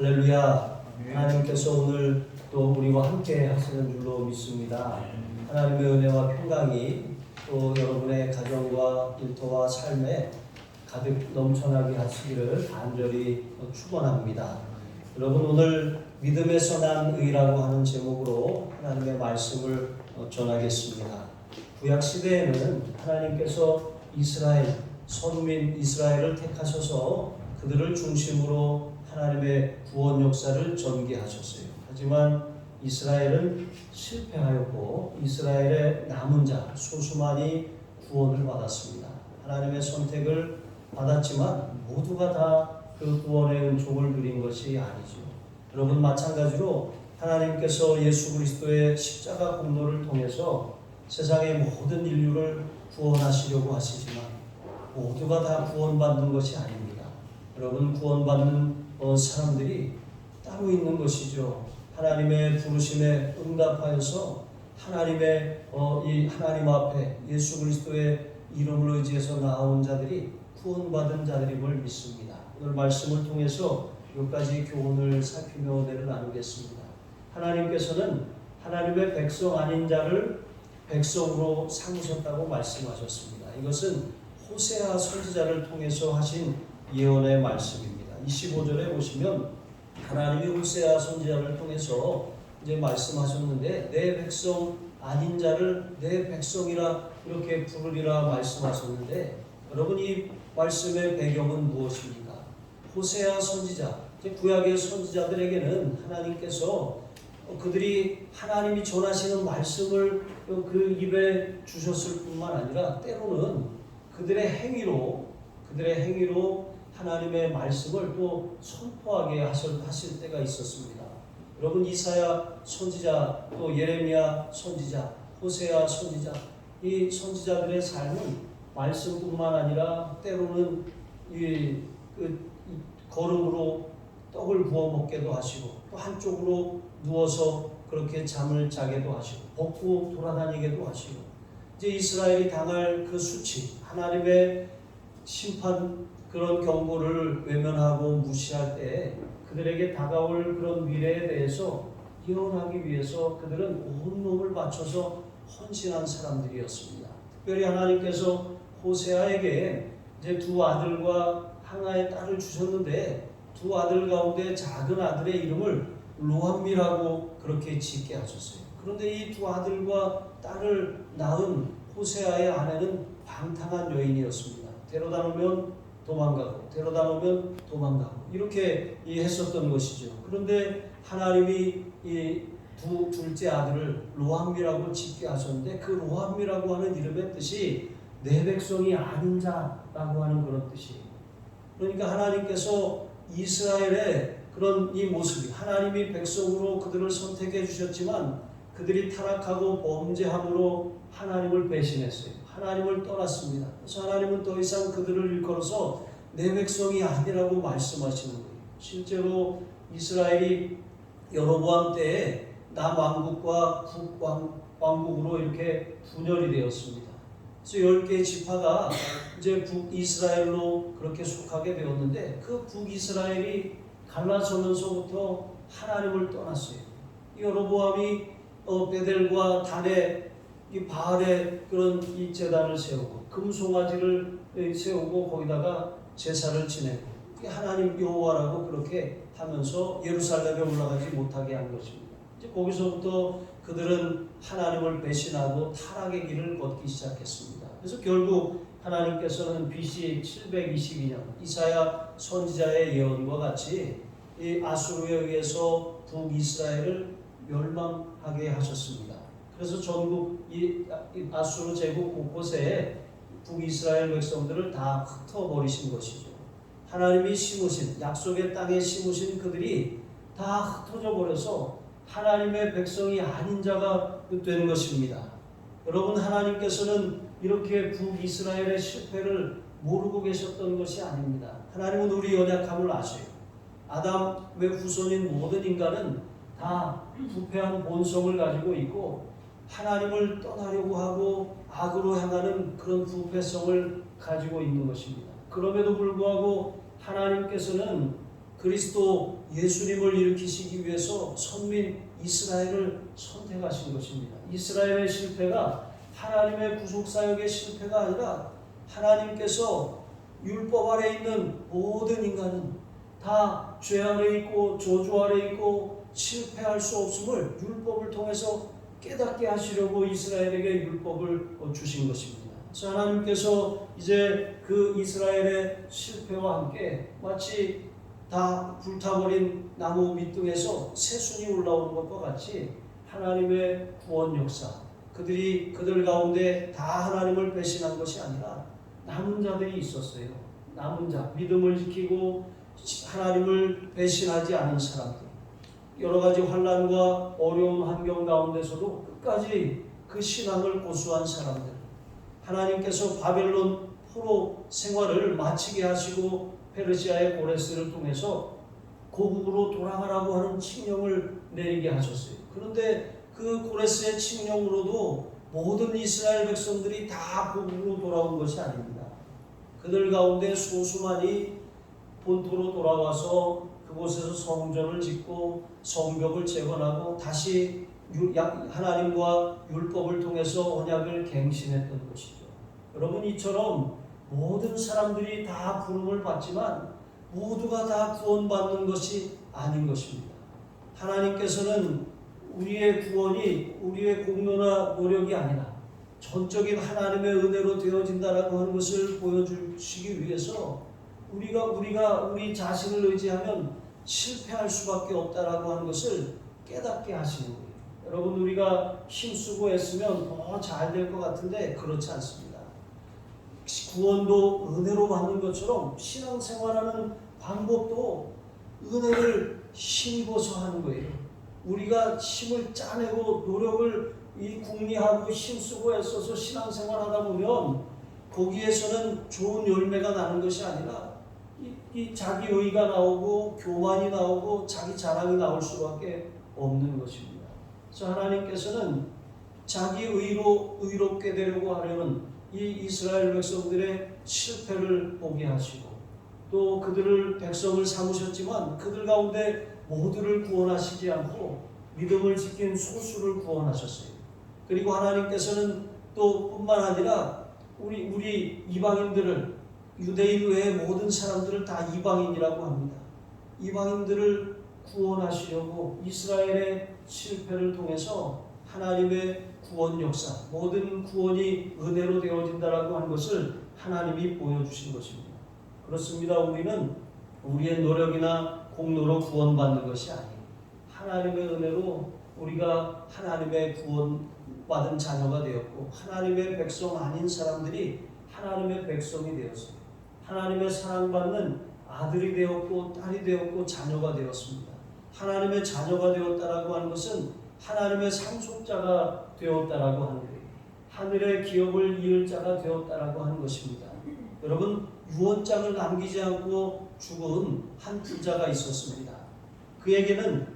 할렐루야. 하나님께서 오늘 또 우리와 함께 하시는 줄로 믿습니다. 하나님의 은혜와 평강이 또 여러분의 가정과 일터와 삶에 가득 넘쳐나게 하시기를 간절히 축원합니다. 여러분, 오늘 믿음에서 난 의라고 하는 제목으로 하나님의 말씀을 전하겠습니다. 구약 시대에는 하나님께서 이스라엘, 선민 이스라엘을 택하셔서 그들을 중심으로 하나님의 구원 역사를 전개하셨어요. 하지만 이스라엘은 실패하였고 이스라엘의 남은 자 소수만이 구원을 받았습니다. 하나님의 선택을 받았지만 모두가 다 그 구원의 은총을 누린 것이 아니죠. 여러분, 마찬가지로 하나님께서 예수 그리스도의 십자가 공로를 통해서 세상의 모든 인류를 구원하시려고 하시지만 모두가 다 구원받는 것이 아닙니다. 여러분, 구원받는 사람들이 따로 있는 것이죠. 하나님의 부르심에 응답하여서 하나님의 이 하나님 앞에 예수 그리스도의 이름을 의지해서 나온 자들이 구원받은 자들임을 믿습니다. 오늘 말씀을 통해서 몇 가지 교훈을 살피며 은혜를 나누겠습니다. 하나님께서는 하나님의 백성 아닌 자를 백성으로 삼으셨다고 말씀하셨습니다. 이것은 호세아 선지자를 통해서 하신 예언의 말씀입니다. 25절에 보시면 하나님이 호세아 선지자를 통해서 이제 말씀하셨는데 내 백성 아닌 자를 내 백성이라 이렇게 부르리라 말씀하셨는데, 여러분, 이 말씀의 배경은 무엇입니까? 호세아 선지자, 구약의 선지자들에게는 하나님께서 그들이 하나님이 전하시는 말씀을 그 입에 주셨을 뿐만 아니라 때로는 그들의 행위로 하나님의 말씀을 또 선포하게 하실 때가 있었습니다. 여러분, 이사야 선지자, 또 예레미야 선지자, 호세아 선지자, 이 선지자들의 삶은 말씀뿐만 아니라 때로는 거름으로 떡을 구워 먹게도 하시고 또 한쪽으로 누워서 그렇게 잠을 자게도 하시고 벗고 돌아다니게도 하시고, 이제 이스라엘이 당할 그 수치, 하나님의 심판 그런 경고를 외면하고 무시할 때 그들에게 다가올 그런 미래에 대해서 예언하기 위해서 그들은 온 몸을 바쳐서 헌신한 사람들이었습니다. 특별히 하나님께서 호세아에게 이제 두 아들과 하나의 딸을 주셨는데 두 아들 가운데 작은 아들의 이름을 로함미라고 그렇게 짓게 하셨어요. 그런데 이 두 아들과 딸을 낳은 호세아의 아내는 방탕한 여인이었습니다. 데려다 놓으면 도망가고 데려다 놓으면 도망가고 이렇게 했었던 것이죠. 그런데 하나님이 이 둘째 아들을 로함미라고 짓게 하셨는데 그 로함미라고 하는 이름의 뜻이 내 백성이 아닌 자라고 하는 그런 뜻이에요. 그러니까 하나님께서 이스라엘의 그런 이 모습이, 하나님이 백성으로 그들을 선택해 주셨지만 그들이 타락하고 범죄함으로 하나님을 배신했어요. 하나님을 떠났습니다. 그래서 하나님은 더 이상 그들을 일컬어서 내 백성이 아니라고 말씀하시는 거예요. 실제로 이스라엘이 여로보암 때에 남왕국과 북왕국으로 이렇게 분열이 되었습니다. 그래서 10개의 지파가 이제 북이스라엘로 그렇게 속하게 되었는데 그 북이스라엘이 갈라서면서부터 하나님을 떠났어요. 여로보암이 베델과 단에 이 바알의 그런 이 제단을 세우고 금송아지를 세우고 거기다가 제사를 지내고 하나님 여호와라고 그렇게 하면서 예루살렘에 올라가지 못하게 한 것입니다. 이제 거기서부터 그들은 하나님을 배신하고 타락의 길을 걷기 시작했습니다. 그래서 결국 하나님께서는 BC 722년 이사야 선지자의 예언과 같이 이 아수르에 의해서 북이스라엘을 멸망하게 하셨습니다. 그래서 전국 이 아수르 제국 곳곳에 북이스라엘 백성들을 다 흩어버리신 것이죠. 하나님이 심으신 약속의 땅에 심으신 그들이 다 흩어져 버려서 하나님의 백성이 아닌 자가 된 것입니다. 여러분, 하나님께서는 이렇게 북이스라엘의 실패를 모르고 계셨던 것이 아닙니다. 하나님은 우리 연약함을 아셔요. 아담의 후손인 모든 인간은 다 부패한 본성을 가지고 있고 하나님을 떠나려고 하고 악으로 향하는 그런 부패성을 가지고 있는 것입니다. 그럼에도 불구하고 하나님께서는 그리스도 예수님을 일으키시기 위해서 선민 이스라엘을 선택하신 것입니다. 이스라엘의 실패가 하나님의 구속사역의 실패가 아니라 하나님께서 율법 아래 있는 모든 인간은 다 죄 아래 있고 저주 아래 있고 실패할 수 없음을 율법을 통해서 깨닫게 하시려고 이스라엘에게 율법을 주신 것입니다. 그래서 하나님께서 이제 그 이스라엘의 실패와 함께 마치 다 불타버린 나무 밑둥에서 새순이 올라오는 것과 같이 하나님의 구원 역사, 그들 가운데 다 하나님을 배신한 것이 아니라 남은 자들이 있었어요. 남은 자, 믿음을 지키고 하나님을 배신하지 않은 사람들, 여러 가지 환난과 어려운 환경 가운데서도 끝까지 그 신앙을 고수한 사람들, 하나님께서 바벨론 포로 생활을 마치게 하시고 페르시아의 고레스를 통해서 고국으로 돌아가라고 하는 칙령을 내리게 하셨어요. 그런데 그 고레스의 칙령으로도 모든 이스라엘 백성들이 다 고국으로 돌아온 것이 아닙니다. 그들 가운데 소수만이 본토로 돌아와서 그곳에서 성전을 짓고 성벽을 재건하고 다시 하나님과 율법을 통해서 언약을 갱신했던 것이죠. 여러분, 이처럼 모든 사람들이 다 부름을 받지만 모두가 다 구원받는 것이 아닌 것입니다. 하나님께서는 우리의 구원이 우리의 공로나 노력이 아니라 전적인 하나님의 은혜로 되어진다라고 하는 것을 보여주시기 위해서 우리가 우리 자신을 의지하면 실패할 수밖에 없다라고 하는 것을 깨닫게 하시는 거예요. 여러분, 우리가 힘쓰고 애쓰면 더 잘 될 것 같은데 그렇지 않습니다. 구원도 은혜로 받는 것처럼 신앙생활하는 방법도 은혜를 힘입어서 하는 거예요. 우리가 힘을 짜내고 노력을 궁리하고 힘쓰고 애써서 신앙생활하다 보면 거기에서는 좋은 열매가 나는 것이 아니라 이 자기 의가 나오고 교만이 나오고 자기 자랑이 나올 수밖에 없는 것입니다. 그래서 하나님께서는 자기 의롭게 되려고 하려는 이 이스라엘 백성들의 실패를 보게 하시고 또 그들을 백성을 삼으셨지만 그들 가운데 모두를 구원하시지 않고 믿음을 지킨 소수를 구원하셨어요. 그리고 하나님께서는 또 뿐만 아니라 우리 이방인들을, 유대인 외의 모든 사람들을 다 이방인이라고 합니다. 이방인들을 구원하시려고 이스라엘의 실패를 통해서 하나님의 구원 역사, 모든 구원이 은혜로 되어진다라고 하는 것을 하나님이 보여주신 것입니다. 그렇습니다. 우리는 우리의 노력이나 공로로 구원받는 것이 아니에요. 하나님의 은혜로 우리가 하나님의 구원받은 자녀가 되었고 하나님의 백성 아닌 사람들이 하나님의 백성이 되었어요. 하나님의 사랑받는 아들이 되었고 딸이 되었고 자녀가 되었습니다. 하나님의 자녀가 되었다라고 하는 것은 하나님의 상속자가 되었다라고 하는 거예요. 하늘의 기업을 이을 자가 되었다라고 하는 것입니다. 여러분, 유언장을 남기지 않고 죽은 한 부자가 있었습니다. 그에게는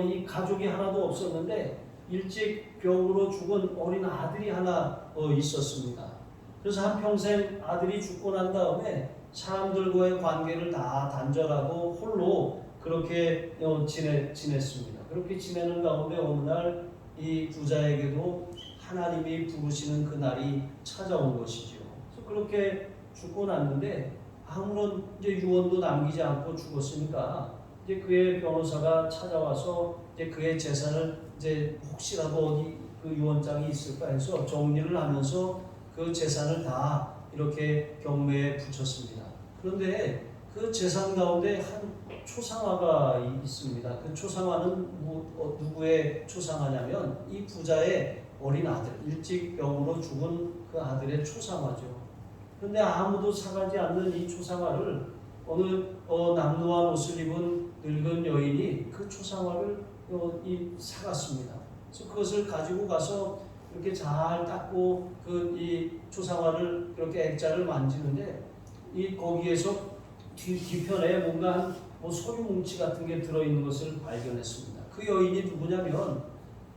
이 가족이 하나도 없었는데 일찍 병으로 죽은 어린 아들이 하나 있었습니다. 그래서 한평생 아들이 죽고 난 다음에 사람들과의 관계를 다 단절하고 홀로 그렇게 지냈습니다. 그렇게 지내는 가운데 어느 날 이 부자에게도 하나님이 부르시는 그 날이 찾아온 것이죠. 그래서 그렇게 죽고 났는데 아무런 이제 유언도 남기지 않고 죽었으니까 이제 그의 변호사가 찾아와서 이제 그의 재산을 이제 혹시라도 어디 그 유언장이 있을까 해서 정리를 하면서 그 재산을 다 이렇게 경매에 붙였습니다. 그런데 그 재산 가운데 한 초상화가 있습니다. 그 초상화는 누구의 초상화냐면 이 부자의 어린 아들, 일찍 병으로 죽은 그 아들의 초상화죠. 그런데 아무도 사가지 않는 이 초상화를 어느 남루한 옷을 입은 늙은 여인이 그 초상화를 사갔습니다. 그래서 그것을 가지고 가서 이렇게 잘 닦고 이 초상화를 이렇게 액자를 만지는데 거기에서 뒤편에 뭔가 소유 뭉치 같은 게 들어있는 것을 발견했습니다. 그 여인이 누구냐면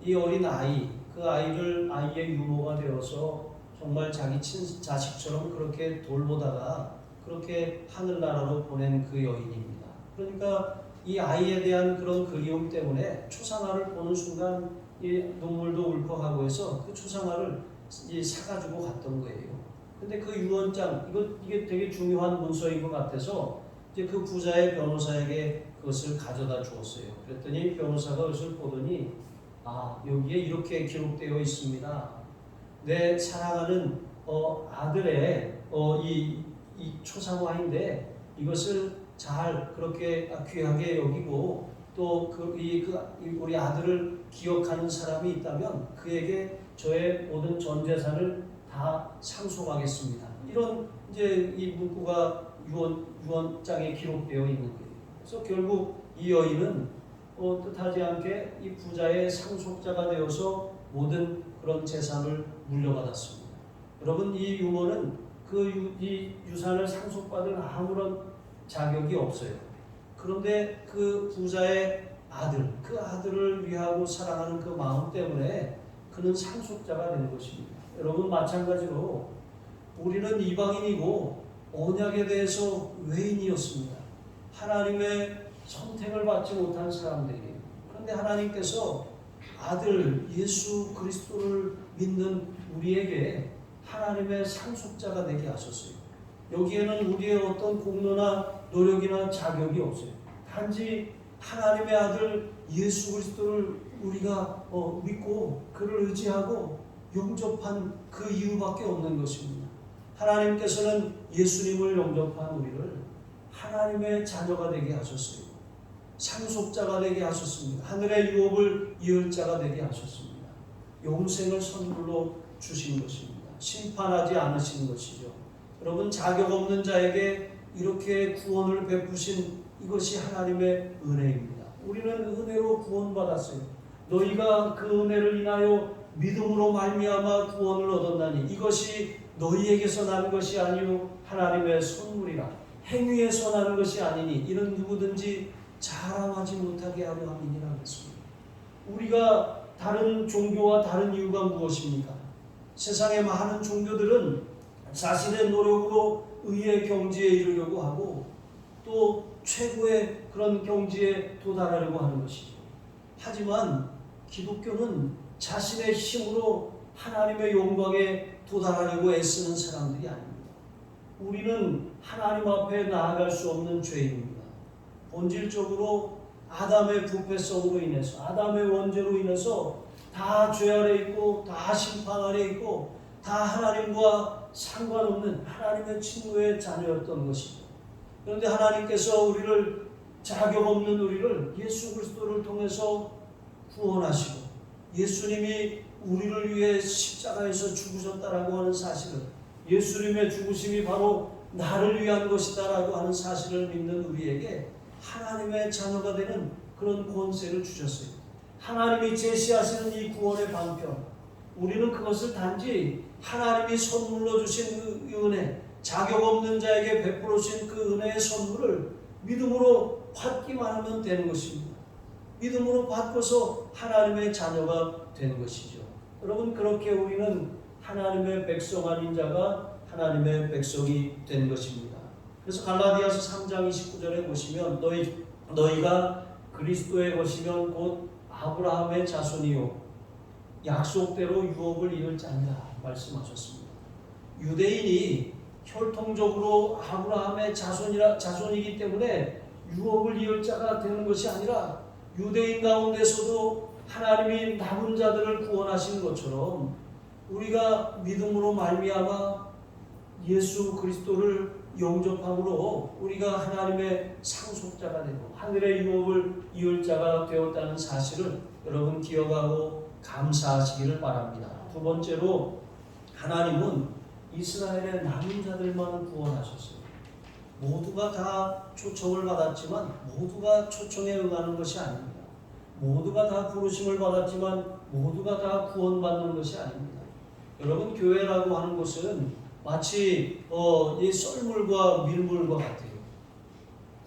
이 어린 아이, 그 아이의 유모가 되어서 정말 자기 자식처럼 그렇게 돌보다가 그렇게 하늘나라로 보낸 그 여인입니다. 그러니까 이 아이에 대한 그런 그리움 때문에 초상화를 보는 순간 이 눈물도 울컥하고 해서 그 초상화를 사가지고 갔던 거예요. 근데 그 유언장, 이게 되게 중요한 문서인 것 같아서 이제 그 부자의 변호사에게 그것을 가져다 주었어요. 그랬더니 변호사가 그것을 보더니 여기에 이렇게 기록되어 있습니다. 내 사랑하는 아들의 이 초상화인데 이것을 잘 그렇게 귀하게 여기고 또 우리 아들을 기억하는 사람이 있다면 그에게 저의 모든 전 재산을 다 상속하겠습니다. 이런 이제 이 문구가 유언장에 기록되어 있는 거예요. 그래서 결국 이 여인은 뜻하지 않게 이 부자의 상속자가 되어서 모든 그런 재산을 물려받았습니다. 여러분, 이 유언은 이 유산을 상속받을 아무런 자격이 없어요. 그런데 그 부자의 그 아들을 위하고 사랑하는 그 마음 때문에 그는 상속자가 되는 것입니다. 여러분, 마찬가지로 우리는 이방인이고 언약에 대해서 외인이었습니다. 하나님의 선택을 받지 못한 사람들이에요. 그런데 하나님께서 아들 예수 그리스도를 믿는 우리에게 하나님의 상속자가 되게 하셨어요. 여기에는 우리의 어떤 공로나 노력이나 자격이 없어요. 단지 하나님의 아들 예수 그리스도를 우리가 믿고 그를 의지하고 영접한 그 이유밖에 없는 것입니다. 하나님께서는 예수님을 영접한 우리를 하나님의 자녀가 되게 하셨어요. 상속자가 되게 하셨습니다. 하늘의 유업을 이을 자가 되게 하셨습니다. 영생을 선물로 주신 것입니다. 심판하지 않으신 것이죠. 여러분, 자격 없는 자에게 이렇게 구원을 베푸신 이것이 하나님의 은혜입니다. 우리는 은혜로 구원받았어요. 너희가 그 은혜를 인하여 믿음으로 말미암아 구원을 얻었나니 이것이 너희에게서 난 것이 아니요 하나님의 선물이라. 행위에서 나는 것이 아니니 이는 누구든지 자랑하지 못하게 하려 함이니라 했습니다. 우리가 다른 종교와 다른 이유가 무엇입니까? 세상의 많은 종교들은 자신의 노력으로 의의 경지에 이르려고 하고 또 최고의 그런 경지에 도달하려고 하는 것이죠. 하지만 기독교는 자신의 힘으로 하나님의 영광에 도달하려고 애쓰는 사람들이 아닙니다. 우리는 하나님 앞에 나아갈 수 없는 죄인입니다. 본질적으로 아담의 부패성으로 인해서 아담의 원죄로 인해서 다 죄 아래 있고 다 심판 아래 있고 다 하나님과 상관없는 하나님의 친구의 자녀였던 것이죠. 그런데 하나님께서 우리를 자격 없는 우리를 예수 그리스도를 통해서 구원하시고 예수님이 우리를 위해 십자가에서 죽으셨다라고 하는 사실을 예수님의 죽으심이 바로 나를 위한 것이다라고 하는 사실을 믿는 우리에게 하나님의 자녀가 되는 그런 권세를 주셨어요. 하나님이 제시하시는 이 구원의 방편, 우리는 그것을 단지 하나님이 선물로 주신 그 은혜, 자격 없는 자에게 베풀어 주신 그 은혜의 선물을 믿음으로 받기만 하면 되는 것입니다. 믿음으로 받고서 하나님의 자녀가 되는 것이죠. 여러분, 그렇게 우리는 하나님의 백성 아닌 자가 하나님의 백성이 된 것입니다. 그래서 갈라디아서 3장 29절에 보시면 너희가 그리스도의 것이면 곧 아브라함의 자손이요 약속대로 유업을 이룰 자니라 말씀하셨습니다. 유대인이 혈통적으로 아브라함의 자손이기 때문에 유업을 이을 자가 되는 것이 아니라 유대인 가운데서도 하나님이 남은 자들을 구원하신 것처럼 우리가 믿음으로 말미암아 예수 그리스도를 영접함으로 우리가 하나님의 상속자가 되고 하늘의 유업을 이을 자가 되었다는 사실을 여러분 기억하고 감사하시기를 바랍니다. 두 번째로 하나님은 이스라엘의 남은 자들만 구원하셨어요. 모두가 다 초청을 받았지만 모두가 초청에 응하는 것이 아닙니다. 모두가 다 부르심을 받았지만 모두가 다 구원받는 것이 아닙니다. 여러분, 교회라고 하는 것은 마치 이 썰물과 밀물과 같아요.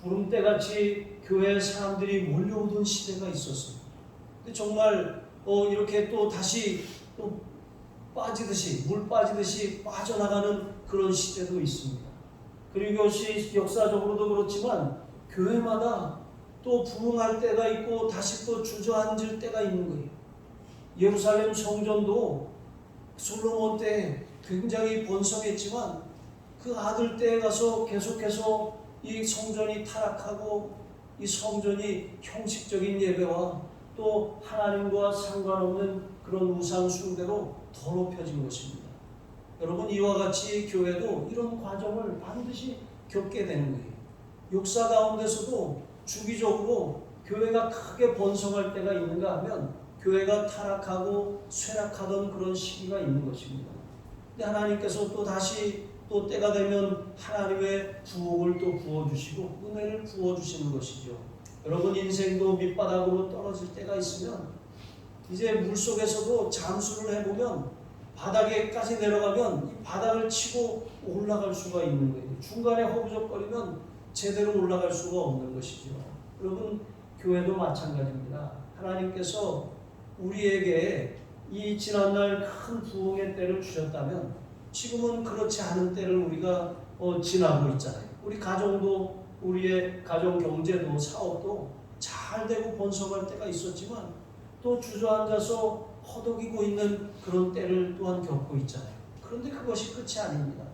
구름대같이 교회 사람들이 몰려오던 시대가 있었어요. 근데 정말 이렇게 또 다시 또 빠지듯이 물 빠지듯이 빠져나가는 그런 시대도 있습니다. 그리고 이것이 역사적으로도 그렇지만 교회마다 또 부흥할 때가 있고 다시 또 주저앉을 때가 있는 거예요. 예루살렘 성전도 솔로몬 때 굉장히 번성했지만 그 아들 때에 가서 계속해서 이 성전이 타락하고 이 성전이 형식적인 예배와 또 하나님과 상관없는 그런 우상 숭배로 더럽혀진 것입니다. 여러분, 이와 같이 교회도 이런 과정을 반드시 겪게 되는 거예요. 역사 가운데서도 주기적으로 교회가 크게 번성할 때가 있는가 하면 교회가 타락하고 쇠락하던 그런 시기가 있는 것입니다. 근데 하나님께서 또 다시 또 때가 되면 하나님의 부흥을 또 부어주시고 은혜를 부어주시는 것이죠. 여러분, 인생도 밑바닥으로 떨어질 때가 있으면 이제 물속에서도 잠수를 해보면 바닥에까지 내려가면 이 바닥을 치고 올라갈 수가 있는 거예요. 중간에 허우적거리면 제대로 올라갈 수가 없는 것이죠. 여러분, 교회도 마찬가지입니다. 하나님께서 우리에게 이 지난날 큰 부흥의 때를 주셨다면 지금은 그렇지 않은 때를 우리가 지나고 있잖아요. 우리 가정도, 우리의 가정 경제도 사업도 잘 되고 번성할 때가 있었지만 또 주저앉아서 허덕이고 있는 그런 때를 또한 겪고 있잖아요. 그런데 그것이 끝이 아닙니다.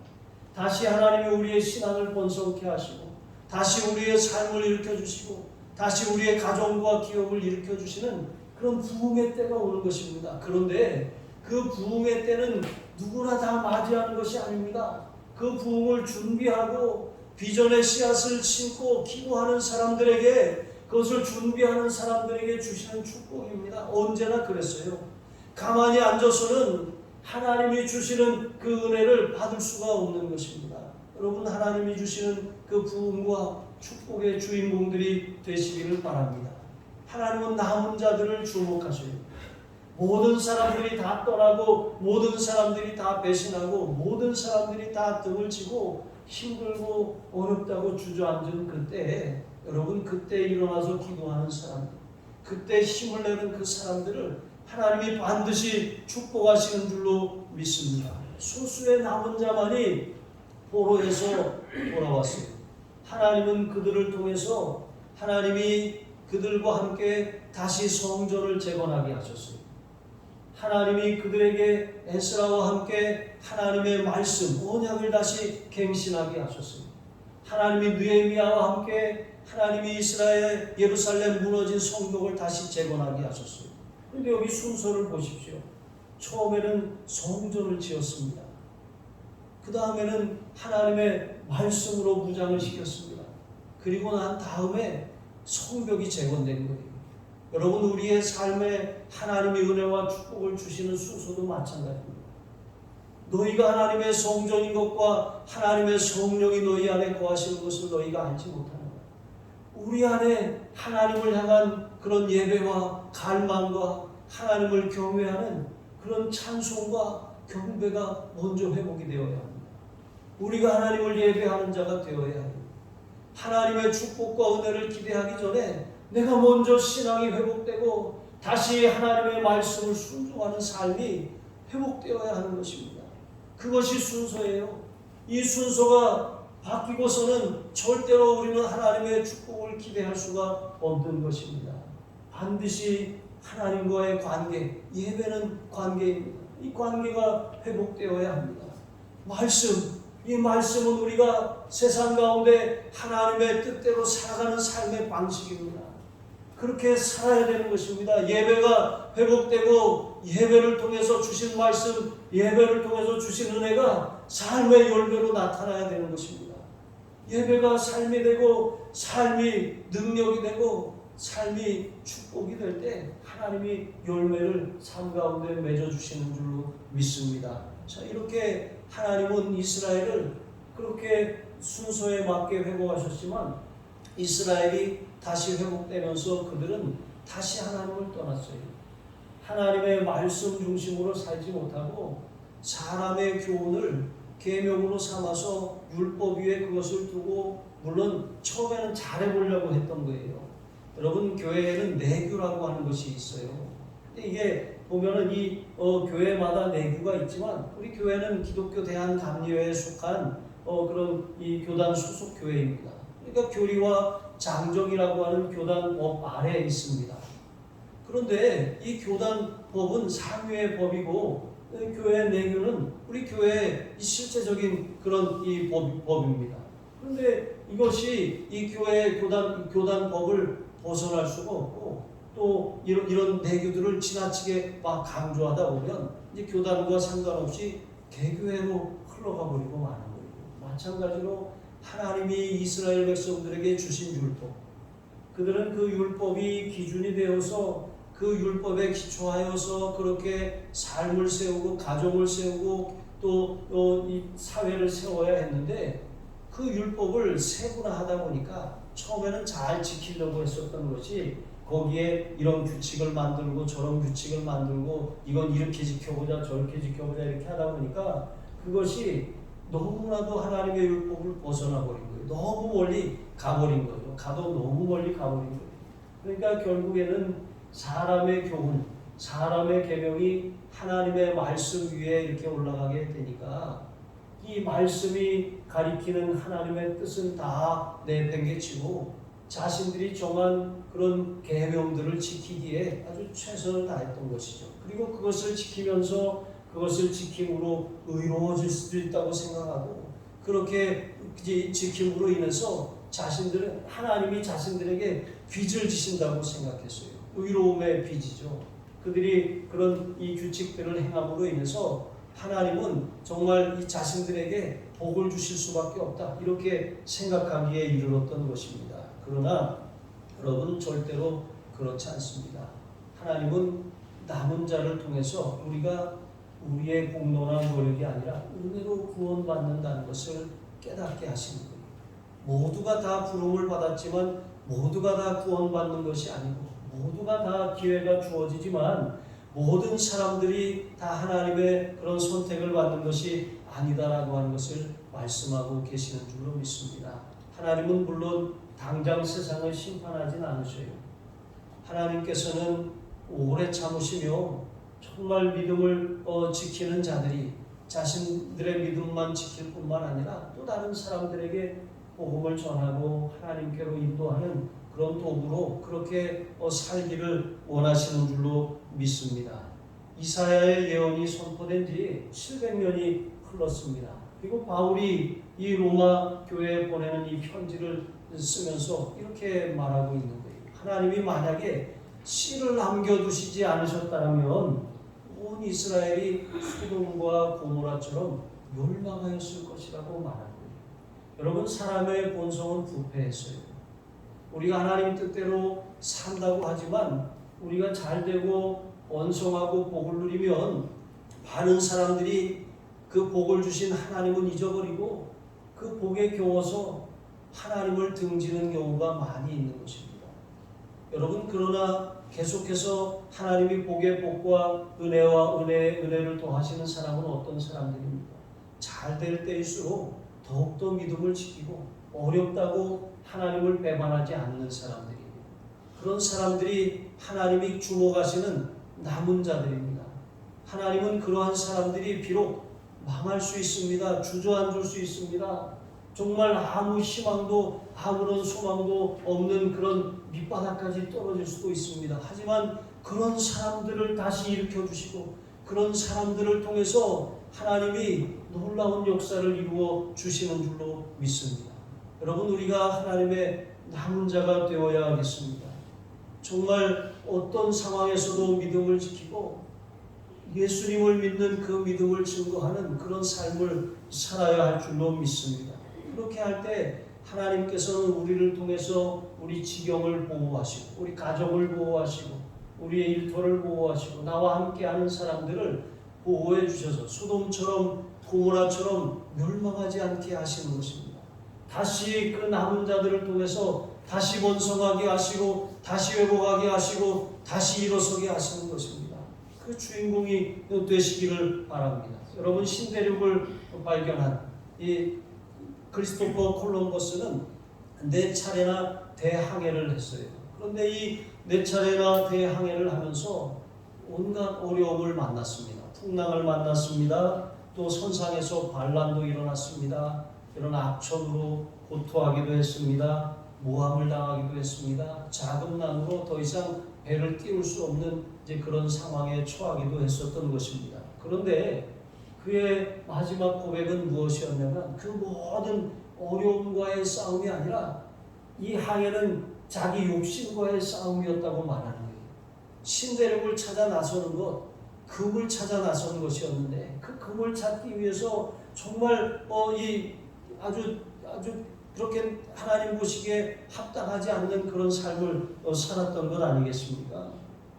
다시 하나님이 우리의 신앙을 번성케 하시고 다시 우리의 삶을 일으켜주시고 다시 우리의 가정과 기업을 일으켜주시는 그런 부흥의 때가 오는 것입니다. 그런데 그 부흥의 때는 누구나 다 맞이하는 것이 아닙니다. 그 부흥을 준비하고 비전의 씨앗을 심고 기도하는 사람들에게, 그것을 준비하는 사람들에게 주시는 축복입니다. 언제나 그랬어요. 가만히 앉아서는 하나님이 주시는 그 은혜를 받을 수가 없는 것입니다. 여러분, 하나님이 주시는 그 부흥과 축복의 주인공들이 되시기를 바랍니다. 하나님은 남은 자들을 주목하셔요. 모든 사람들이 다 떠나고 모든 사람들이 다 배신하고 모든 사람들이 다 등을 치고 힘들고 어렵다고 주저앉은 그때에, 여러분, 그때 일어나서 기도하는 사람들, 그때 힘을 내는 그 사람들을 하나님이 반드시 축복하시는 줄로 믿습니다. 소수의 남은 자만이 포로에서 돌아왔어요. 하나님은 그들을 통해서 하나님이 그들과 함께 다시 성전을 재건하게 하셨어요. 하나님이 그들에게 에스라와 함께 하나님의 말씀, 언약을 다시 갱신하게 하셨어요. 하나님이 느헤미야와 함께 하나님이 이스라엘 예루살렘 무너진 성벽을 다시 재건하게 하셨어요. 그런데 여기 순서를 보십시오. 처음에는 성전을 지었습니다. 그 다음에는 하나님의 말씀으로 무장을 시켰습니다. 그리고 난 다음에 성벽이 재건된 거예요. 여러분, 우리의 삶에 하나님의 은혜와 축복을 주시는 순서도 마찬가지입니다. 너희가 하나님의 성전인 것과 하나님의 성령이 너희 안에 거하시는 것을 너희가 알지 못하는 거예요. 우리 안에 하나님을 향한 그런 예배와 갈망과 하나님을 경외하는 그런 찬송과 경배가 먼저 회복이 되어야 합니다. 우리가 하나님을 예배하는 자가 되어야 합니다. 하나님의 축복과 은혜를 기대하기 전에 내가 먼저 신앙이 회복되고 다시 하나님의 말씀을 순종하는 삶이 회복되어야 하는 것입니다. 그것이 순서예요. 이 순서가 바뀌고서는 절대로 우리는 하나님의 축복을 기대할 수가 없는 것입니다. 반드시 하나님과의 관계, 예배는 관계입니다. 이 관계가 회복되어야 합니다. 말씀, 이 말씀은 우리가 세상 가운데 하나님의 뜻대로 살아가는 삶의 방식입니다. 그렇게 살아야 되는 것입니다. 예배가 회복되고 예배를 통해서 주신 말씀, 예배를 통해서 주신 은혜가 삶의 열매로 나타나야 되는 것입니다. 예배가 삶이 되고 삶이 능력이 되고 삶이 축복이 될 때 하나님이 열매를 삶 가운데 맺어주시는 줄로 믿습니다. 자, 이렇게 하나님은 이스라엘을 그렇게 순서에 맞게 회복하셨지만 이스라엘이 다시 회복되면서 그들은 다시 하나님을 떠났어요. 하나님의 말씀 중심으로 살지 못하고 사람의 교훈을 계명으로 삼아서 율법 위에 그것을 두고, 물론 처음에는 잘해보려고 했던 거예요. 여러분, 교회에는 내규라고 하는 것이 있어요. 근데 이게 보면은 이 교회마다 내규가 있지만 우리 교회는 기독교 대한감리회에 속한 그런 이 교단 소속 교회입니다. 그러니까 교리와 장정이라고 하는 교단법 아래에 있습니다. 그런데 이 교단법은 상위의 법이고 교회 내교는 우리 교회의 실제적인 그런 이 법입니다. 그런데 이것이 이 교회의 교단법을 벗어날 수가 없고 또 이런 내교들을 지나치게 막 강조하다 보면 이제 교단과 상관없이 개교회로 흘러가 버리고 마는 거예요. 마찬가지로 하나님이 이스라엘 백성들에게 주신 율법, 그들은 그 율법이 기준이 되어서 그 율법에 기초하여서 그렇게 삶을 세우고 가정을 세우고 또 이 사회를 세워야 했는데 그 율법을 세분화하다 보니까 처음에는 잘 지키려고 했었던 것이 거기에 이런 규칙을 만들고 저런 규칙을 만들고 이건 이렇게 지켜보자 저렇게 지켜보자 이렇게 하다 보니까 그것이 너무나도 하나님의 율법을 벗어나 버린 거예요. 너무 멀리 가버린 거죠. 가도 너무 멀리 가버린 거예요. 그러니까 결국에는 사람의 교훈, 사람의 계명이 하나님의 말씀 위에 이렇게 올라가게 되니까 이 말씀이 가리키는 하나님의 뜻은 다 내팽개치고 자신들이 정한 그런 계명들을 지키기에 아주 최선을 다했던 것이죠. 그리고 그것을 지키면서 그것을 지킴으로 의로워질 수도 있다고 생각하고 그렇게 지킴으로 인해서 자신들은 하나님이 자신들에게 빚을 지신다고 생각했어요. 의로움의 빚이죠. 그들이 그런 이 규칙들을 행함으로 인해서 하나님은 정말 이 자신들에게 복을 주실 수밖에 없다 이렇게 생각하기에 이르렀던 것입니다. 그러나 여러분 절대로 그렇지 않습니다. 하나님은 남은 자를 통해서 우리가 우리의 공로나 노력이 아니라 은혜로 구원받는다는 것을 깨닫게 하시는 거예요. 모두가 다 부름을 받았지만 모두가 다 구원받는 것이 아니고 모두가 다 기회가 주어지지만 모든 사람들이 다 하나님의 그런 선택을 받는 것이 아니다라고 하는 것을 말씀하고 계시는 줄로 믿습니다. 하나님은 물론 당장 세상을 심판하진 않으셔요. 하나님께서는 오래 참으시며 정말 믿음을 지키는 자들이 자신들의 믿음만 지킬 뿐만 아니라 또 다른 사람들에게 복음을 전하고 하나님께로 인도하는 그런 도구로 그렇게 살기를 원하시는 줄로 믿습니다. 이사야의 예언이 선포된 지 700년이 흘렀습니다. 그리고 바울이 이 로마 교회에 보내는 이 편지를 쓰면서 이렇게 말하고 있는 거예요. 하나님이 만약에 씨를 남겨두시지 않으셨다면 온 이스라엘이 소돔과 고모라처럼 멸망하였을 것이라고 말하는 거예요. 여러분 사람의 본성은 부패했어요. 우리가 하나님 뜻대로 산다고 하지만 우리가 잘되고 번성하고 복을 누리면 많은 사람들이 그 복을 주신 하나님은 잊어버리고 그 복에 겨워서 하나님을 등지는 경우가 많이 있는 것입니다. 여러분 그러나 계속해서 하나님이 복의 복과 은혜와 은혜를 더하시는 사람은 어떤 사람들입니까? 잘 될 때일수록 더욱더 믿음을 지키고 어렵다고 하나님을 배반하지 않는 사람들이에요. 그런 사람들이 하나님이 주목하시는 남은 자들입니다. 하나님은 그러한 사람들이 비록 망할 수 있습니다. 주저앉을 수 있습니다. 정말 아무 희망도 아무런 소망도 없는 그런 밑바닥까지 떨어질 수도 있습니다. 하지만 그런 사람들을 다시 일으켜주시고 그런 사람들을 통해서 하나님이 놀라운 역사를 이루어 주시는 줄로 믿습니다. 여러분 우리가 하나님의 남은 자가 되어야 하겠습니다. 정말 어떤 상황에서도 믿음을 지키고 예수님을 믿는 그 믿음을 증거하는 그런 삶을 살아야 할 줄로 믿습니다. 그렇게 할 때 하나님께서는 우리를 통해서 우리 지경을 보호하시고 우리 가정을 보호하시고 우리의 일터를 보호하시고 나와 함께하는 사람들을 보호해 주셔서 소돔처럼 고모라처럼 멸망하지 않게 하시는 것입니다. 다시 그 남은 자들을 통해서 다시 번성하게 하시고 다시 회복하게 하시고 다시 일어서게 하시는 것입니다. 그 주인공이 되시기를 바랍니다. 여러분 신대륙을 발견한 이 크리스토퍼 콜럼버스는 4차례나 대항해를 했어요. 그런데 이 4차례나 대항해를 하면서 온갖 어려움을 만났습니다. 풍랑을 만났습니다. 또 선상에서 반란도 일어났습니다. 이런 악천후로 고토하기도 했습니다. 모함을 당하기도 했습니다. 자금난으로 더 이상 배를 띄울 수 없는 이제 그런 상황에 처하기도 했었던 것입니다. 그런데 그의 마지막 고백은 무엇이었냐면 그 모든 어려움과의 싸움이 아니라 이 항해는 자기 욕심과의 싸움이었다고 말하는 거예요. 신대륙을 찾아 나서는 것, 금을 찾아 나서는 것이었는데 그 금을 찾기 위해서 정말 이 아주 그렇게 하나님 보시기에 합당하지 않는 그런 삶을 살았던 것 아니겠습니까?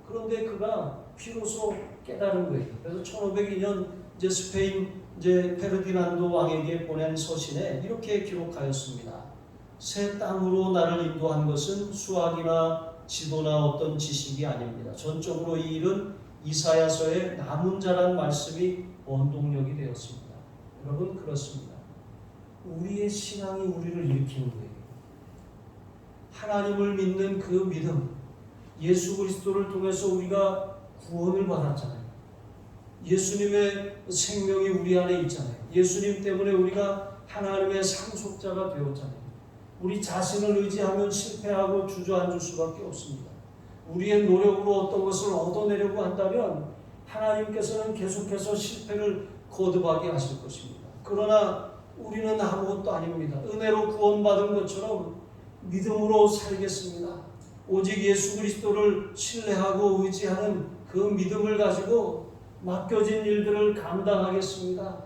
그런데 그가 비로소 깨달은 거예요. 그래서 1502년 이제 스페인 페르디난도 왕에게 보낸 서신에 이렇게 기록하였습니다. 새 땅으로 나를 인도한 것은 수학이나 지도나 어떤 지식이 아닙니다. 전적으로 이 일은 이사야서의 남은 자란 말씀이 원동력이 되었습니다. 여러분 그렇습니다. 우리의 신앙이 우리를 일으키는 거예요. 하나님을 믿는 그 믿음, 예수 그리스도를 통해서 우리가 구원을 받았잖아요. 예수님의 생명이 우리 안에 있잖아요. 예수님 때문에 우리가 하나님의 상속자가 되었잖아요. 우리 자신을 의지하면 실패하고 주저앉을 수밖에 없습니다. 우리의 노력으로 어떤 것을 얻어내려고 한다면 하나님께서는 계속해서 실패를 거듭하게 하실 것입니다. 그러나 우리는 아무것도 아닙니다. 은혜로 구원받은 것처럼 믿음으로 살겠습니다. 오직 예수 그리스도를 신뢰하고 의지하는 그 믿음을 가지고 맡겨진 일들을 감당하겠습니다.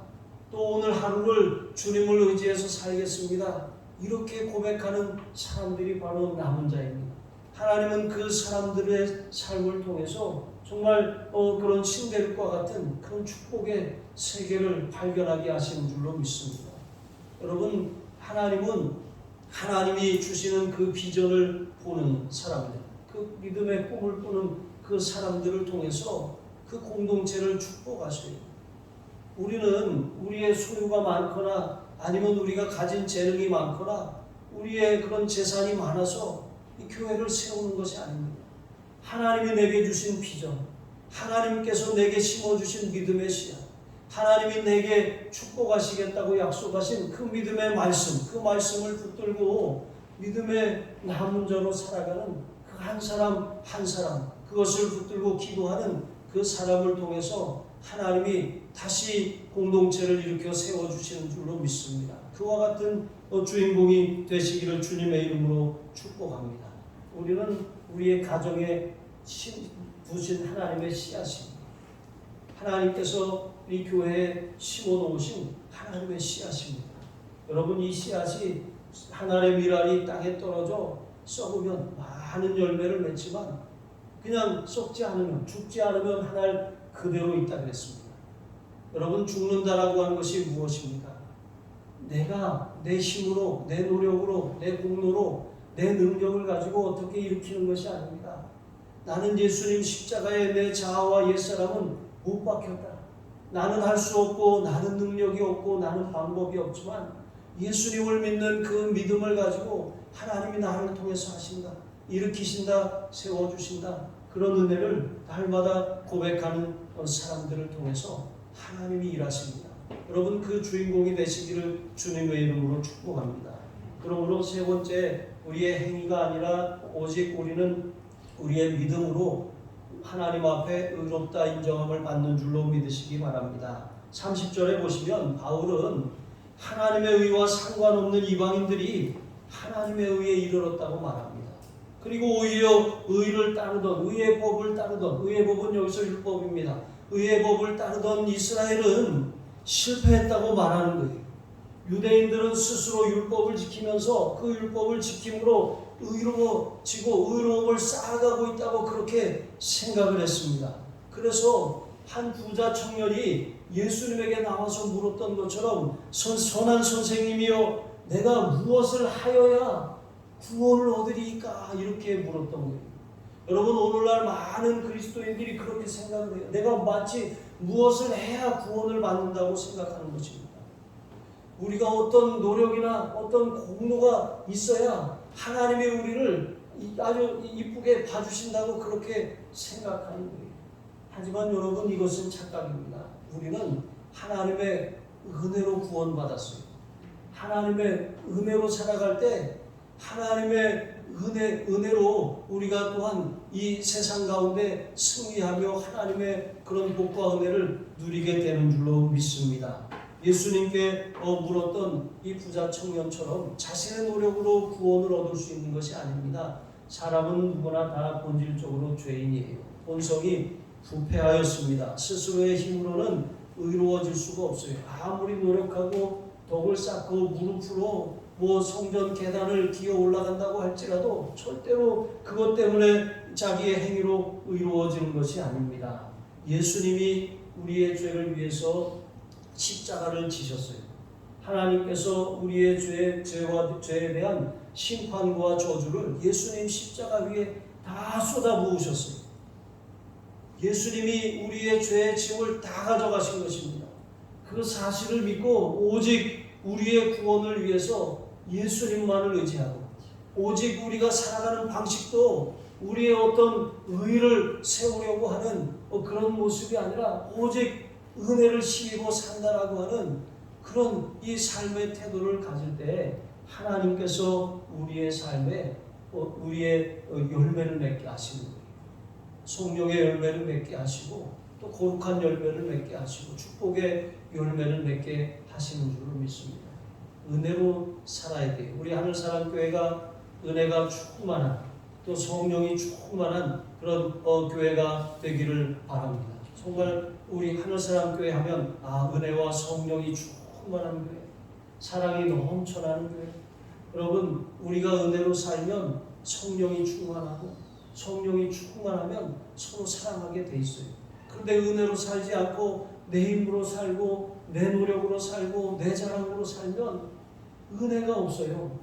또 오늘 하루를 주님을 의지해서 살겠습니다. 이렇게 고백하는 사람들이 바로 남은 자입니다. 하나님은 그 사람들의 삶을 통해서 정말 그런 신대륙과 같은 그런 축복의 세계를 발견하게 하시는 줄로 믿습니다. 여러분, 하나님은 하나님이 주시는 그 비전을 보는 사람들, 그 믿음의 꿈을 꾸는 그 사람들을 통해서 그 공동체를 축복하셔요. 우리는 우리의 소유가 많거나 아니면 우리가 가진 재능이 많거나 우리의 그런 재산이 많아서 이 교회를 세우는 것이 아닙니다. 하나님이 내게 주신 비전, 하나님께서 내게 심어주신 믿음의 씨앗, 하나님이 내게 축복하시겠다고 약속하신 그 믿음의 말씀, 그 말씀을 붙들고 믿음의 남은 자로 살아가는 그 한 사람 한 사람, 그것을 붙들고 기도하는 그 사람을 통해서 하나님이 다시 공동체를 일으켜 세워주시는 줄로 믿습니다. 그와 같은 주인공이 되시기를 주님의 이름으로 축복합니다. 우리는 우리의 가정에 두신 하나님의 씨앗입니다. 하나님께서 이 교회에 심어놓으신 하나님의 씨앗입니다. 여러분, 이 씨앗이 하나님의 밀알이 땅에 떨어져 썩으면 많은 열매를 맺지만 그냥 썩지 않으면, 죽지 않으면 하늘 그대로 있다 그랬습니다. 여러분, 죽는다라고 하는 것이 무엇입니까? 내가 내 힘으로, 내 노력으로, 내 공로로, 내 능력을 가지고 어떻게 일으키는 것이 아닙니다. 나는 예수님 십자가에 내 자아와 옛사람은 못 박혔다. 나는 할 수 없고, 나는 능력이 없고, 나는 방법이 없지만 예수님을 믿는 그 믿음을 가지고 하나님이 나를 통해서 하신다, 일으키신다, 세워주신다. 그런 은혜를 날마다 고백하는 사람들을 통해서 하나님이 일하십니다. 여러분, 그 주인공이 되시기를 주님의 이름으로 축복합니다. 그러므로 세 번째, 우리의 행위가 아니라 오직 우리는 우리의 믿음으로 하나님 앞에 의롭다 인정함을 받는 줄로 믿으시기 바랍니다. 30절에 보시면 바울은 하나님의 의와 상관없는 이방인들이 하나님의 의에 이르렀다고 말합니다. 그리고 오히려 의를 따르던, 의의 법을 따르던, 의의 법은 여기서 율법입니다. 의의 법을 따르던 이스라엘은 실패했다고 말하는 거예요. 유대인들은 스스로 율법을 지키면서 그 율법을 지킴으로 의로워지고 의로움을 쌓아가고 있다고 그렇게 생각을 했습니다. 그래서 한 부자 청년이 예수님에게 나와서 물었던 것처럼 선한 선생님이여, 내가 무엇을 하여야 구원을 얻으리까? 이렇게 물었던 거예요. 여러분, 오늘날 많은 그리스도인들이 그렇게 생각을 해요. 내가 마치 무엇을 해야 구원을 받는다고 생각하는 것입니다. 우리가 어떤 노력이나 어떤 공로가 있어야 하나님이 우리를 아주 이쁘게 봐주신다고 그렇게 생각하는 거예요. 하지만 여러분, 이것은 착각입니다. 우리는 하나님의 은혜로 구원받았어요. 하나님의 은혜로 살아갈 때 하나님의 은혜로 우리가 또한 이 세상 가운데 승리하며 하나님의 그런 복과 은혜를 누리게 되는 줄로 믿습니다. 예수님께 물었던 이 부자 청년처럼 자신의 노력으로 구원을 얻을 수 있는 것이 아닙니다. 사람은 누구나 다 본질적으로 죄인이에요. 본성이 부패하였습니다. 스스로의 힘으로는 의로워질 수가 없어요. 아무리 노력하고 덕을 쌓고 무릎으로 성전 계단을 기어 올라간다고 할지라도 절대로 그것 때문에 자기의 행위로 의로워지는 것이 아닙니다. 예수님이 우리의 죄를 위해서 십자가를 지셨어요. 하나님께서 우리의 죄에 대한 심판과 저주를 예수님 십자가 위에 다 쏟아부으셨어요. 예수님이 우리의 죄의 짐을 다 가져가신 것입니다. 그 사실을 믿고 오직 우리의 구원을 위해서 예수님만을 의지하고 오직 우리가 살아가는 방식도 우리의 어떤 의를 세우려고 하는 그런 모습이 아니라 오직 은혜를 힘입어 산다라고 하는 그런 이 삶의 태도를 가질 때 하나님께서 우리의 삶에 우리의 열매를 맺게 하시는 거예요. 성령의 열매를 맺게 하시고 또 거룩한 열매를 맺게 하시고 축복의 열매를 맺게 하시는 줄로 믿습니다. 은혜로 살아야 돼요. 우리 하늘사랑교회가 은혜가 충만한 또 성령이 충만한 그런 교회가 되기를 바랍니다. 정말 우리 하늘사랑교회 하면 은혜와 성령이 충만한 교회, 사랑이 넘쳐나는 교회. 여러분 우리가 은혜로 살면 성령이 충만하고 성령이 충만하면 서로 사랑하게 돼 있어요. 그런데 은혜로 살지 않고 내 힘으로 살고 내 노력으로 살고 내 자랑으로 살면 은혜가 없어요.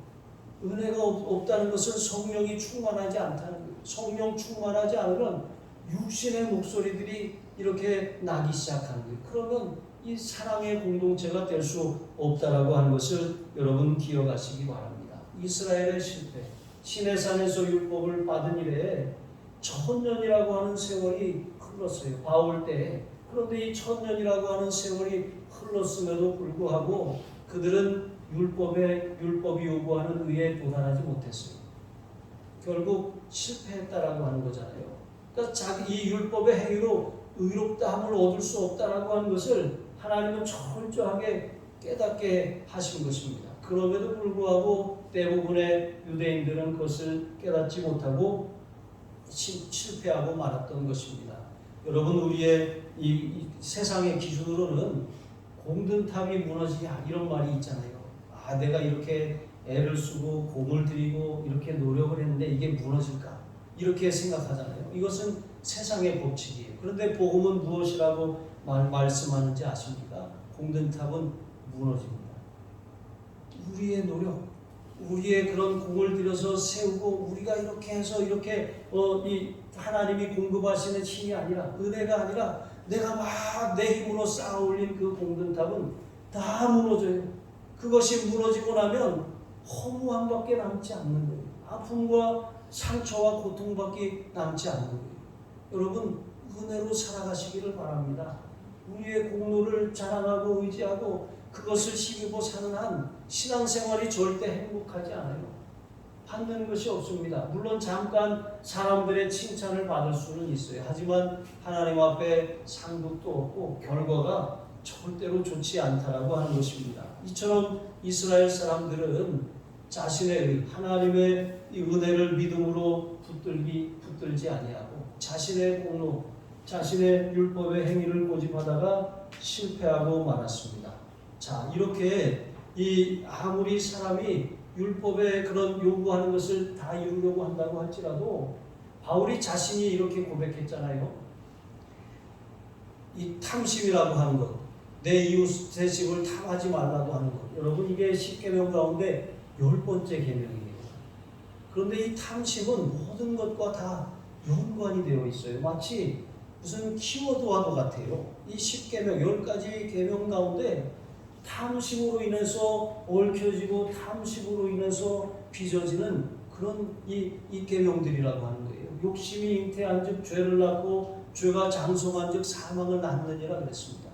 은혜가 없다는 것은 성령이 충만하지 않다는 거예요. 성령 충만하지 않으면 육신의 목소리들이 이렇게 나기 시작하는 거예요. 그러면 이 사랑의 공동체가 될 수 없다라고 하는 것을 여러분 기억하시기 바랍니다. 이스라엘의 실패, 시내산에서 율법을 받은 이래 1000년이라고 하는 세월이 흘렀어요. 바울 때. 그런데 이 1000년이라고 하는 세월이 흘렀음에도 불구하고 그들은 율법이 요구하는 의에 도달하지 못했어요. 결국 실패했다라고 하는 거잖아요. 그러니까 이 율법의 행위로 의롭다함을 얻을 수 없다라고 하는 것을 하나님은 철저하게 깨닫게 하신 것입니다. 그럼에도 불구하고 대부분의 유대인들은 그것을 깨닫지 못하고 실패하고 말았던 것입니다. 여러분 우리의 이 세상의 기준으로는 공든탑이 무너지냐 이런 말이 있잖아요. 내가 이렇게 애를 쓰고 공을 들이고 이렇게 노력을 했는데 이게 무너질까? 이렇게 생각하잖아요. 이것은 세상의 법칙이에요. 그런데 복음은 무엇이라고 말씀하는지 아십니까? 공든탑은 무너집니다. 우리의 노력, 우리의 그런 공을 들여서 세우고 우리가 이렇게 해서 이렇게 이 하나님이 공급하시는 힘이 아니라 은혜가 아니라 내가 막 내 힘으로 쌓아 올린 그 공든탑은 다 무너져요. 그것이 무너지고 나면 허무함밖에 남지 않는 거예요. 아픔과 상처와 고통밖에 남지 않는 거예요. 여러분 은혜로 살아가시기를 바랍니다. 우리의 공로를 자랑하고 의지하고 그것을 힘입어 사는 한 신앙생활이 절대 행복하지 않아요. 받는 것이 없습니다. 물론 잠깐 사람들의 칭찬을 받을 수는 있어요. 하지만 하나님 앞에 상급도 없고 결과가 절대로 좋지 않다라고 하는 것입니다. 이처럼 이스라엘 사람들은 자신의 하나님의 이 은혜를 믿음으로 붙들지 아니하고 자신의 공로, 자신의 율법의 행위를 고집하다가 실패하고 말았습니다. 자, 이렇게 아무리 사람이 율법의 그런 요구하는 것을 다 이루려고 한다고 할지라도 바울이 자신이 이렇게 고백했잖아요. 이 탐심이라고 하는 것, 내 이웃의 집을 탐하지 말라고 하는 것. 여러분 이게 10계명 가운데 10번째 계명이에요. 그런데 이 탐심은 모든 것과 다 연관이 되어 있어요. 마치 무슨 키워드와도 같아요. 이 10계명, 10가지 계명 가운데 탐심으로 인해서 얽혀지고 탐심으로 인해서 빚어지는 그런 이 계명들이라고 하는 거예요. 욕심이 잉태한 즉 죄를 낳고 죄가 장성한 즉 사망을 낳느니라 그랬습니다.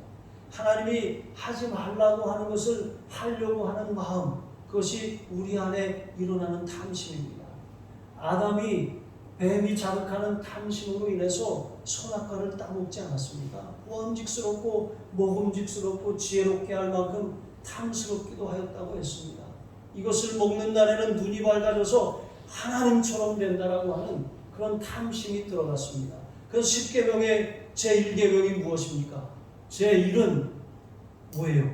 하나님이 하지 말라고 하는 것을 하려고 하는 마음, 그것이 우리 안에 일어나는 탐심입니다. 아담이 뱀이 자극하는 탐심으로 인해서 선악과를 따먹지 않았습니까? 보암직스럽고 먹음직스럽고 지혜롭게 할 만큼 탐스럽기도 하였다고 했습니다. 이것을 먹는 날에는 눈이 밝아져서 하나님처럼 된다라고 하는 그런 탐심이 들어갔습니다. 그래서 10계명의 제1계명이 무엇입니까? 제1은 뭐예요?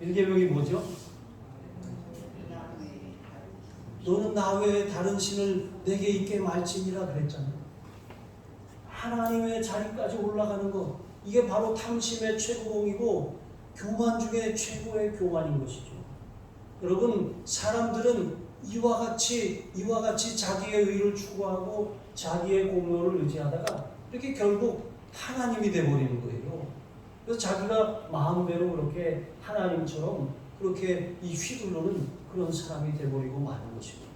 1계명이 뭐죠? 너는 나 외에 다른 신을 내게 있게 말지니라 그랬잖아요. 하나님의 자리까지 올라가는 것, 이게 바로 탐심의 최고봉이고 교만 중에 최고의 교만인 것이죠. 여러분, 사람들은 이와 같이 자기의 의를 추구하고 자기의 공로를 의지하다가 이렇게 결국 하나님이 되어버리는 거예요. 그래서 자기가 마음대로 그렇게 하나님처럼 그렇게 이 휘둘르는 그런 사람이 되어버리고 마는 것입니다.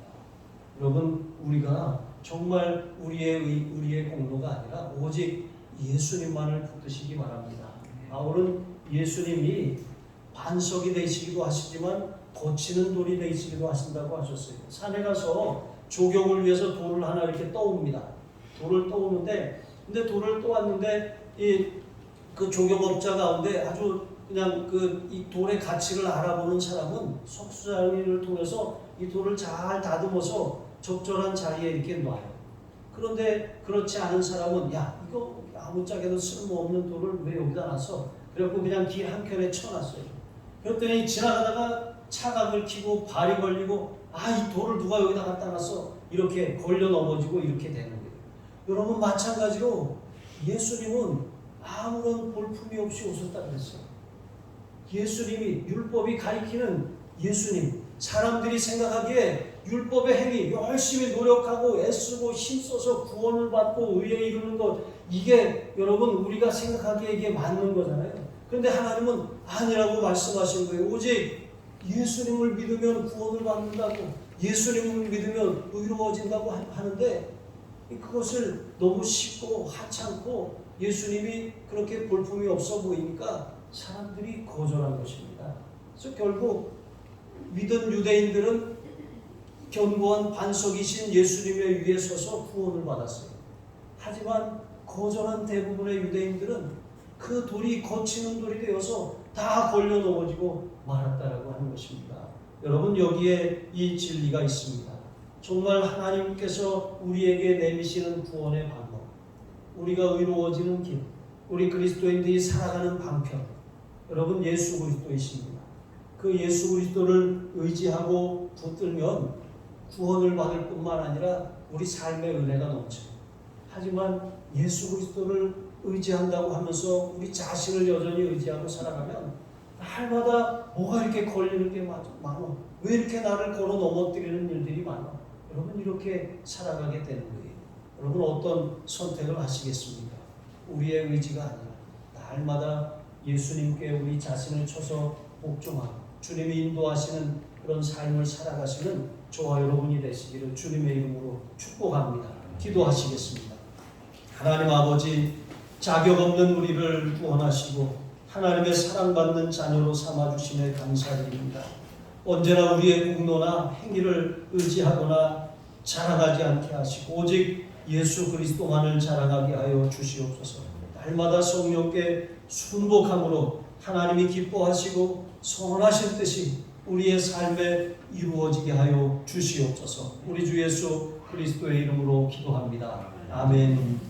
여러분, 우리가 정말 우리의 공로가 아니라 오직 예수님만을 붙드시기 바랍니다. 바울은 예수님이 반석이 되시기도 하시지만 거치는 돌이 되시기도 하신다고 하셨어요. 산에 가서 조경을 위해서 돌을 하나 이렇게 떠옵니다. 돌을 떠오는데, 근데 돌을 떠왔는데 그 조경업자 가운데 아주 그냥 이 돌의 가치를 알아보는 사람은 석수장이를 통해서 이 돌을 잘 다듬어서 적절한 자리에 이렇게 놔요. 그런데 그렇지 않은 사람은 야, 이거 아무짝에도 쓸모없는 돌을 왜 여기다 놨어? 그래갖고 그냥 길 한켠에 쳐놨어요. 그랬더니 지나가다가 차가 긁히고 발이 걸리고 이 돌을 누가 여기다 갖다 놨어? 이렇게 걸려 넘어지고 이렇게 되는 거예요. 여러분, 마찬가지로 예수님은 아무런 볼품이 없이 오셨다 그랬어요. 예수님이, 율법이 가리키는 예수님, 사람들이 생각하기에 율법의 행위, 열심히 노력하고 애쓰고 힘써서 구원을 받고 의에 이루는 것, 이게 여러분 우리가 생각하기에 이게 맞는 거잖아요. 그런데 하나님은 아니라고 말씀하신 거예요. 오직 예수님을 믿으면 구원을 받는다고, 예수님을 믿으면 의로워진다고 하는데 그것을 너무 쉽고 하찮고 예수님이 그렇게 볼품이 없어 보이니까 사람들이 거절한 것입니다. 그래서 결국 믿은 유대인들은 견고한 반석이신 예수님의 위에 서서 구원을 받았어요. 하지만 거절한 대부분의 유대인들은 그 돌이 거치는 돌이 되어서 다 걸려 넘어지고 말았다라고 하는 것입니다. 여러분, 여기에 이 진리가 있습니다. 정말 하나님께서 우리에게 내미시는 구원의 방법, 우리가 의로워지는 길, 우리 그리스도인들이 살아가는 방편, 여러분 예수 그리스도이십니다. 그 예수 그리스도를 의지하고 붙들면 구원을 받을 뿐만 아니라 우리 삶의 은혜가 넘쳐요. 하지만 예수 그리스도를 의지한다고 하면서 우리 자신을 여전히 의지하고 살아가면 날마다 뭐가 이렇게 걸리는 게 많아? 왜 이렇게 나를 걸어 넘어뜨리는 일들이 많아? 여러분, 이렇게 살아가게 되는 거예요. 여러분, 어떤 선택을 하시겠습니까? 우리의 의지가 아니라 날마다 예수님께 우리 자신을 쳐서 복종하고 주님이 인도하시는 그런 삶을 살아가시는 저와 여러분이 되시기를 주님의 이름으로 축복합니다. 기도하시겠습니다. 하나님 아버지, 자격 없는 우리를 구원하시고 하나님의 사랑받는 자녀로 삼아주심에 감사드립니다. 언제나 우리의 공로나 행위를 의지하거나 자랑하지 않게 하시고 오직 예수 그리스도만을 자랑하게 하여 주시옵소서. 날마다 성령께 순복함으로 하나님이 기뻐하시고 선하신 뜻이 우리의 삶에 이루어지게 하여 주시옵소서. 우리 주 예수 그리스도의 이름으로 기도합니다. 아멘.